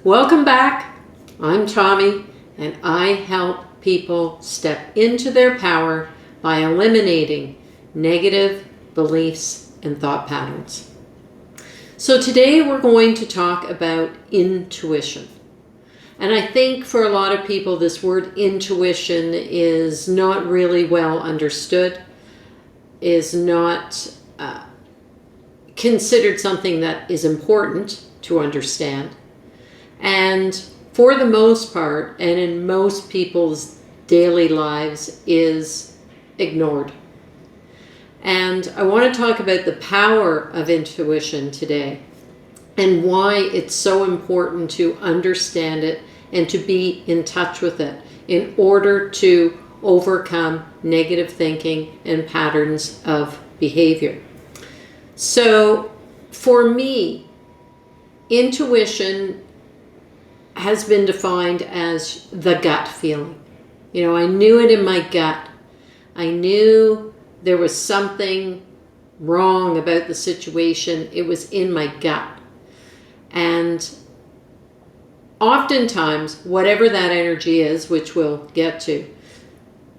Welcome back. I'm Tommy, and I help people step into their power by eliminating negative beliefs and thought patterns. So today we're going to talk about intuition. And I think for a lot of people this word intuition is not really well understood, is not considered something that is important to understand. And for the most part, and in most people's daily lives, is ignored. And I want to talk about the power of intuition today and why it's so important to understand it and to be in touch with it in order to overcome negative thinking and patterns of behavior. So for me, intuition has been defined as the gut feeling. You know, I knew it in my gut. I knew there was something wrong about the situation. It was in my gut. And oftentimes, whatever that energy is, which we'll get to,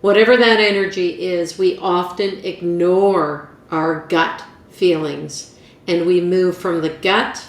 whatever that energy is, we often ignore our gut feelings. And we move from the gut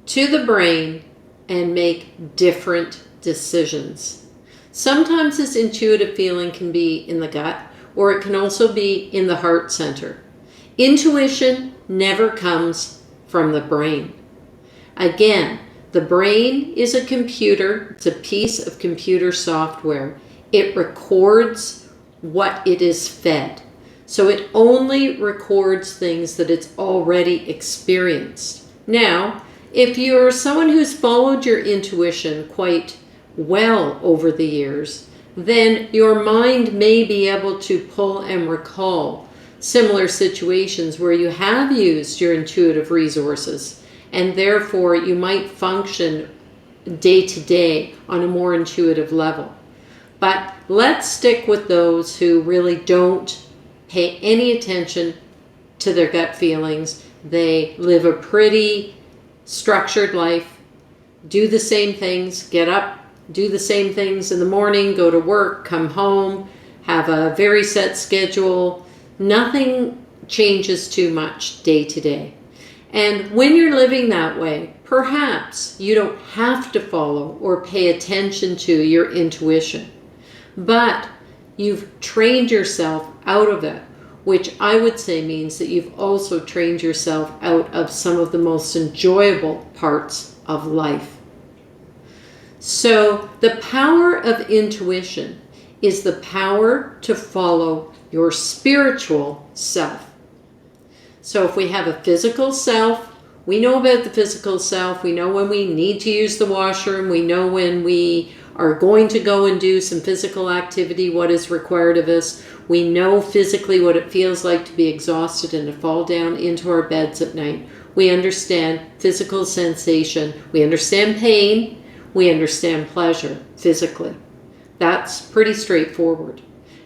to the brain and make different decisions. Sometimes this intuitive feeling can be in the gut, or it can also be in the heart center. Intuition never comes from the brain. Again, the brain is a computer. It's a piece of computer software. It records what it is fed. So it only records things that it's already experienced. Now, if you're someone who's followed your intuition quite well over the years, then your mind may be able to pull and recall similar situations where you have used your intuitive resources, and therefore you might function day to day on a more intuitive level. But let's stick with those who really don't pay any attention to their gut feelings. They live a pretty structured life, do the same things, get up, do the same things in the morning, go to work, come home, have a very set schedule. Nothing changes too much day to day. And when you're living that way, perhaps you don't have to follow or pay attention to your intuition, but you've trained yourself out of it, which I would say means that you've also trained yourself out of some of the most enjoyable parts of life. So the power of intuition is the power to follow your spiritual self. So if we have a physical self, we know about the physical self. We know when we need to use the washroom. We know when we are going to go and do some physical activity, what is required of us. We know physically what it feels like to be exhausted and to fall down into our beds at night. We understand physical sensation. We understand pain. We understand pleasure physically. That's pretty straightforward.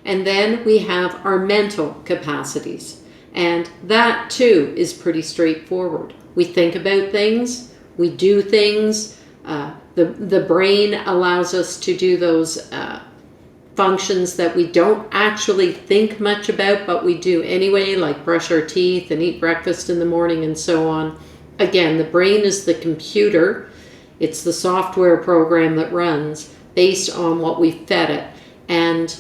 And then we have our mental capacities. And that too is pretty straightforward. We think about things. We do things. The brain allows us to do those functions that we don't actually think much about, but we do anyway, like brush our teeth and eat breakfast in the morning and so on. Again, the brain is the computer. It's the software program that runs based on what we fed it. And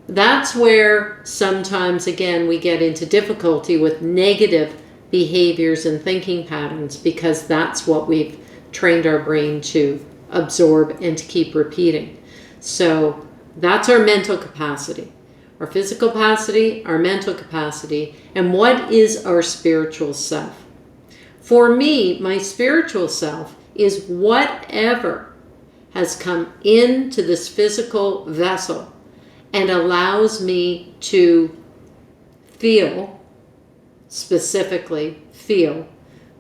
that's where sometimes, again, we get into difficulty with negative behaviors and thinking patterns, because that's what we've trained our brain to absorb and to keep repeating. So that's our mental capacity, our physical capacity, our mental capacity. And what is our spiritual self? For me, my spiritual self is whatever has come into this physical vessel and allows me to feel, specifically feel.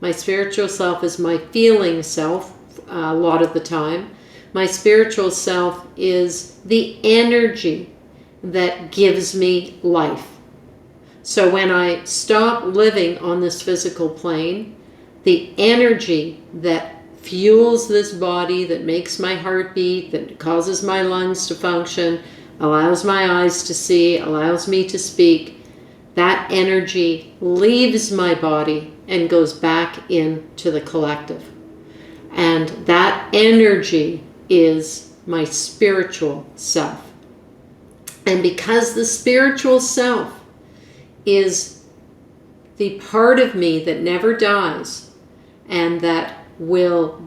My spiritual self is my feeling self a lot of the time. My spiritual self is the energy that gives me life. So when I stop living on this physical plane, the energy that fuels this body, that makes my heart beat, that causes my lungs to function, allows my eyes to see, allows me to speak, that energy leaves my body and goes back into the collective. And that energy is my spiritual self. And because the spiritual self is the part of me that never dies and that will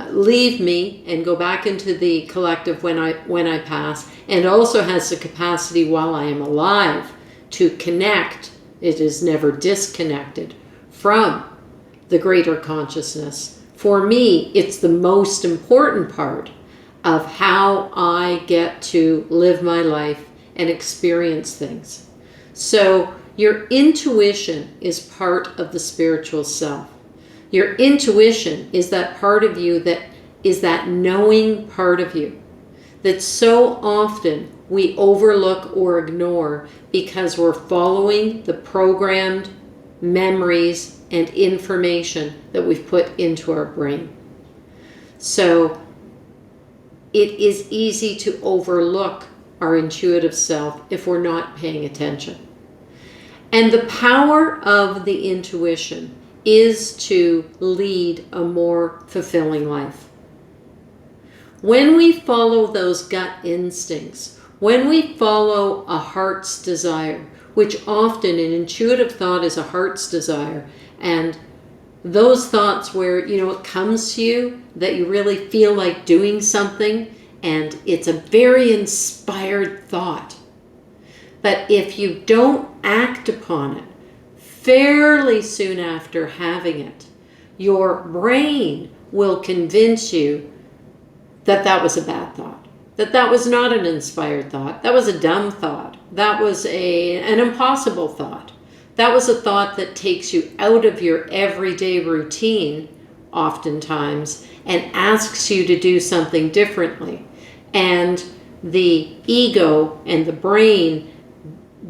leave me and go back into the collective when I pass, and also has the capacity while I am alive to connect, it is never disconnected from the greater consciousness. For me, it's the most important part of how I get to live my life and experience things. So your intuition is part of the spiritual self. Your intuition is that part of you that is that knowing part of you that so often we overlook or ignore because we're following the programmed memories and information that we've put into our brain. So it is easy to overlook our intuitive self if we're not paying attention. And the power of the intuition is to lead a more fulfilling life. When we follow those gut instincts, when we follow a heart's desire, which often an intuitive thought is a heart's desire, and those thoughts where, it comes to you that you really feel like doing something, and it's a very inspired thought. But if you don't act upon it fairly soon after having it, your brain will convince you that that was a bad thought, that was not an inspired thought, that was a dumb thought, that was an impossible thought. That was a thought that takes you out of your everyday routine, oftentimes, and asks you to do something differently. And the ego and the brain,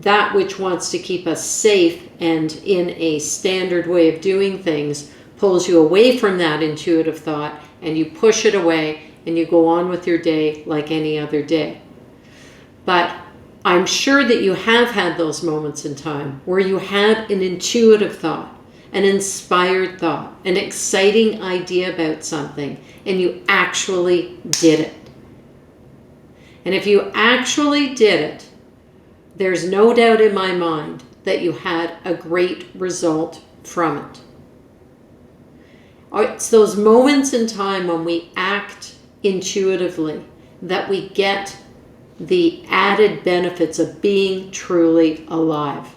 that which wants to keep us safe and in a standard way of doing things, pulls you away from that intuitive thought, and you push it away and you go on with your day like any other day. But I'm sure that you have had those moments in time where you had an intuitive thought, an inspired thought, an exciting idea about something, and you actually did it. And if you actually did it, there's no doubt in my mind that you had a great result from it. It's those moments in time when we act intuitively that we get the added benefits of being truly alive.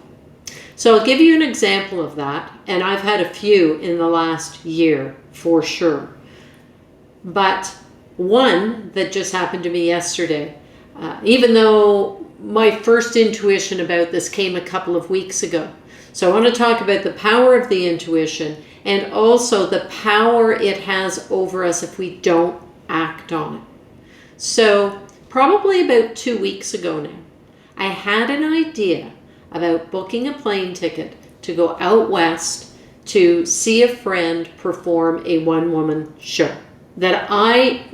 So I'll give you an example of that, and I've had a few in the last year for sure. But one that just happened to me yesterday, even though my first intuition about this came a couple of weeks ago. So I want to talk about the power of the intuition and also the power it has over us if we don't act on it. So probably about 2 weeks ago now, I had an idea about booking a plane ticket to go out west to see a friend perform a one-woman show that I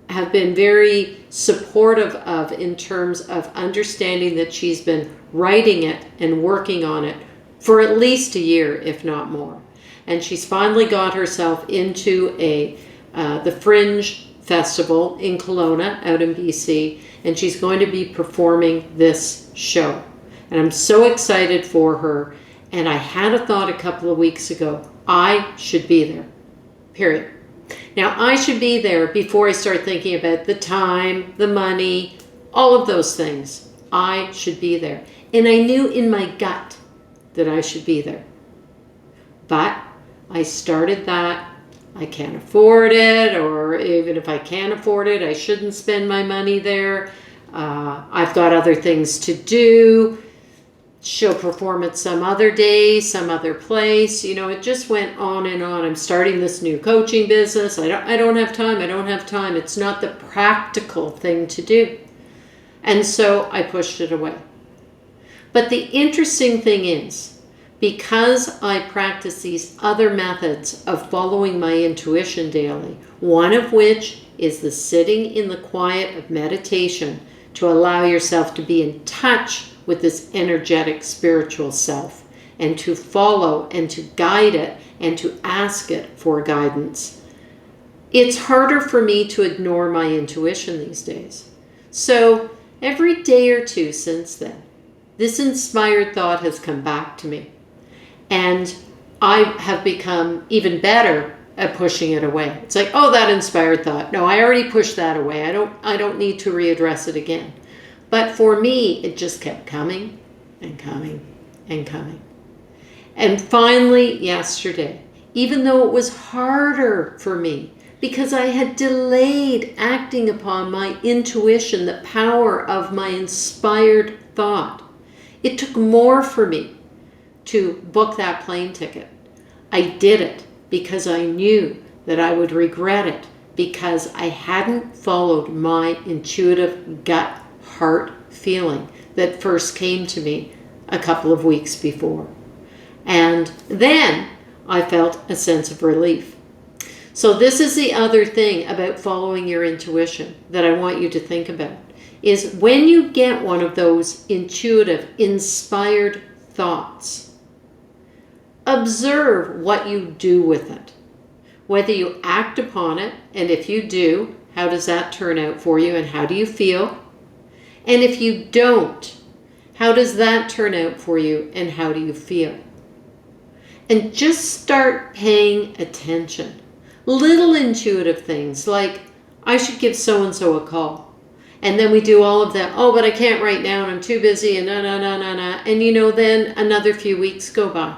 have been very supportive of in terms of understanding that she's been writing it and working on it for at least a year, if not more. And she's finally got herself into the Fringe Festival in Kelowna out in BC, and she's going to be performing this show. And I'm so excited for her. And I had a thought a couple of weeks ago, I should be there, period. Now, I should be there before I start thinking about the time, the money, all of those things. I should be there. And I knew in my gut that I should be there. But I started that. I can't afford it, or even if I can afford it, I shouldn't spend my money there. I've got other things to do. She'll perform it some other day, some other place. It just went on and on. I'm starting this new coaching business. I don't have time. It's not the practical thing to do. And so I pushed it away. But the interesting thing is, because I practice these other methods of following my intuition daily, one of which is the sitting in the quiet of meditation to allow yourself to be in touch with this energetic spiritual self and to follow and to guide it and to ask it for guidance. It's harder for me to ignore my intuition these days. So every day or two since then, this inspired thought has come back to me. And I have become even better at pushing it away. It's like, oh, that inspired thought. No, I already pushed that away. I don't need to readdress it again. But for me, it just kept coming and coming and coming. And finally, yesterday, even though it was harder for me because I had delayed acting upon my intuition, the power of my inspired thought, it took more for me to book that plane ticket. I did it because I knew that I would regret it because I hadn't followed my intuitive gut heart feeling that first came to me a couple of weeks before. And then I felt a sense of relief. So this is the other thing about following your intuition that I want you to think about, is when you get one of those intuitive, inspired thoughts, observe what you do with it. Whether you act upon it, and if you do, how does that turn out for you and how do you feel? And if you don't, how does that turn out for you and how do you feel? And just start paying attention. Little intuitive things like, I should give so-and-so a call. And then we do all of that. Oh, but I can't right now and I'm too busy and na. And then another few weeks go by.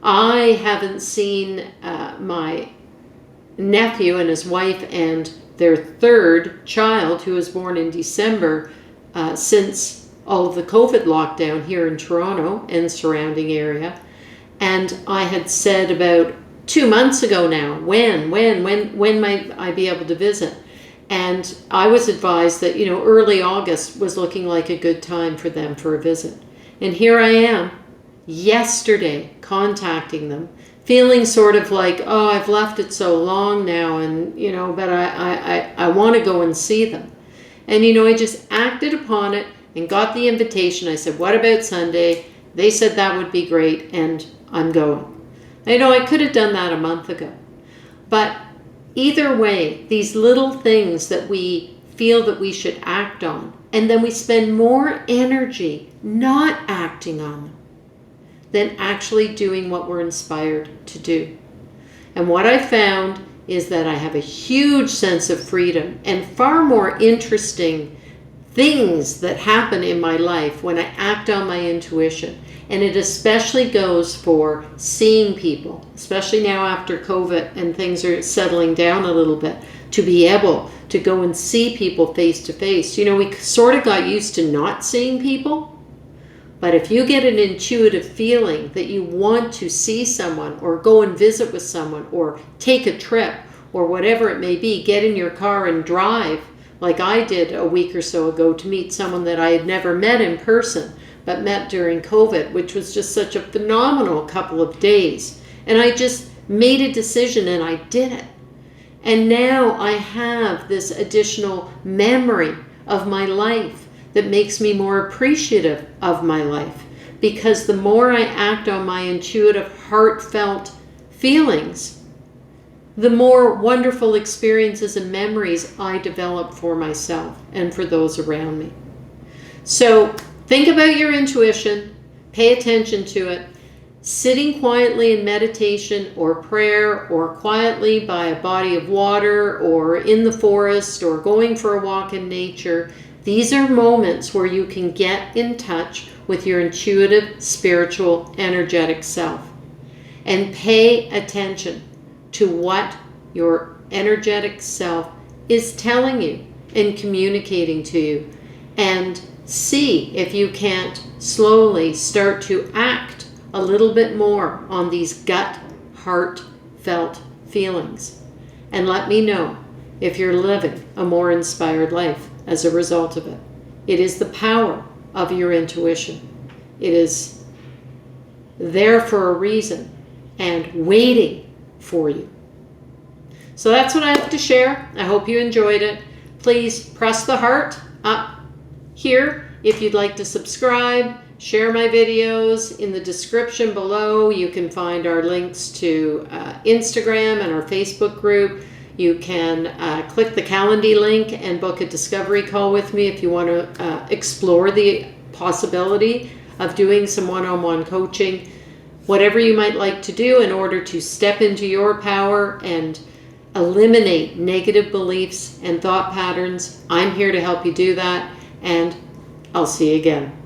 I haven't seen my nephew and his wife and their third child, who was born in December, since all of the COVID lockdown here in Toronto and surrounding area. And I had said about 2 months ago now, when might I be able to visit? And I was advised that, early August was looking like a good time for them for a visit. And here I am, yesterday, contacting them, feeling sort of like, oh, I've left it so long now, and, but I want to go and see them. And, I just acted upon it and got the invitation. I said, what about Sunday? They said that would be great, and I'm going. I could have done that a month ago. But either way, these little things that we feel that we should act on, and then we spend more energy not acting on them than actually doing what we're inspired to do. And what I found is that I have a huge sense of freedom and far more interesting things that happen in my life when I act on my intuition. And it especially goes for seeing people, especially now after COVID and things are settling down a little bit, to be able to go and see people face to face. We sort of got used to not seeing people, but if you get an intuitive feeling that you want to see someone or go and visit with someone or take a trip or whatever it may be, get in your car and drive, like I did a week or so ago to meet someone that I had never met in person, but met during COVID, which was just such a phenomenal couple of days. And I just made a decision and I did it. And now I have this additional memory of my life that makes me more appreciative of my life. Because the more I act on my intuitive, heartfelt feelings, the more wonderful experiences and memories I develop for myself and for those around me. So think about your intuition, pay attention to it. Sitting quietly in meditation or prayer or quietly by a body of water or in the forest or going for a walk in nature, these are moments where you can get in touch with your intuitive, spiritual, energetic self. And pay attention to what your energetic self is telling you and communicating to you. And see if you can't slowly start to act a little bit more on these gut, heartfelt feelings. And let me know if you're living a more inspired life as a result of it. It is the power of your intuition. It is there for a reason and waiting for you. So that's what I have to share. I hope you enjoyed it. Please press the heart up here if you'd like to subscribe. Share my videos. In the description below, you can find our links to Instagram and our Facebook group. You can click the Calendly link and book a discovery call with me if you want to explore the possibility of doing some one-on-one coaching. Whatever you might like to do in order to step into your power and eliminate negative beliefs and thought patterns, I'm here to help you do that, and I'll see you again.